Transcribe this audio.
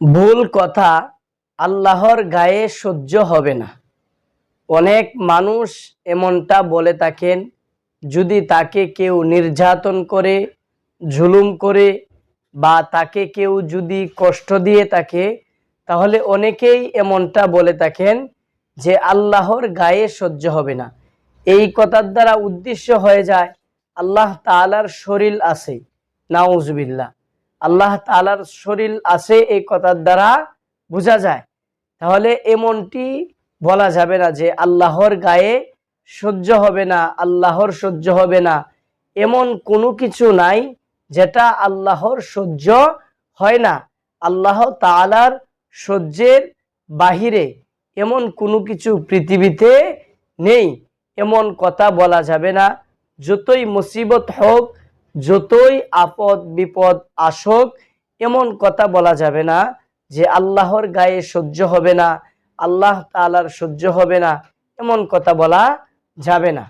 ভুল কথা আল্লাহর গায়ে সহ্য হবে না। অনেক মানুষ এমনটা বলে থাকেন, যদি তাকে কেউ নির্যাতন করে, জুলুম করে বা তাকে কেউ যদি কষ্ট দিয়ে থাকে, তাহলে অনেকেই এমনটা বলে থাকেন যে আল্লাহর গায়ে সহ্য হবে না। এই কথার দ্বারা উদ্দেশ্য হয়ে যায় আল্লাহ তাআলার শরীর আছে, নাউজুবিল্লাহ, আল্লাহ তাআলার শরীর আছে এই কথার দ্বারা বোঝা যায়। তাহলে এমনটি বলা যাবে না যে আল্লাহর গায়ে সহ্য হবে না, আল্লাহর সহ্য হবে না। এমন কোনো কিছু নাই যেটা আল্লাহর সহ্য হয় না। আল্লাহ তাআলার সহ্যের বাহিরে এমন কোনো কিছু পৃথিবীতে নেই, এমন কথা বলা যাবে না। যতই মুসিবত হোক, যতই আপদ বিপদ আসুক, এমন কথা বলা যাবে না যে আল্লাহর গায়ে সহ্য হবে না, আল্লাহ তাআলার সহ্য হবে না, এমন কথা বলা যাবে না।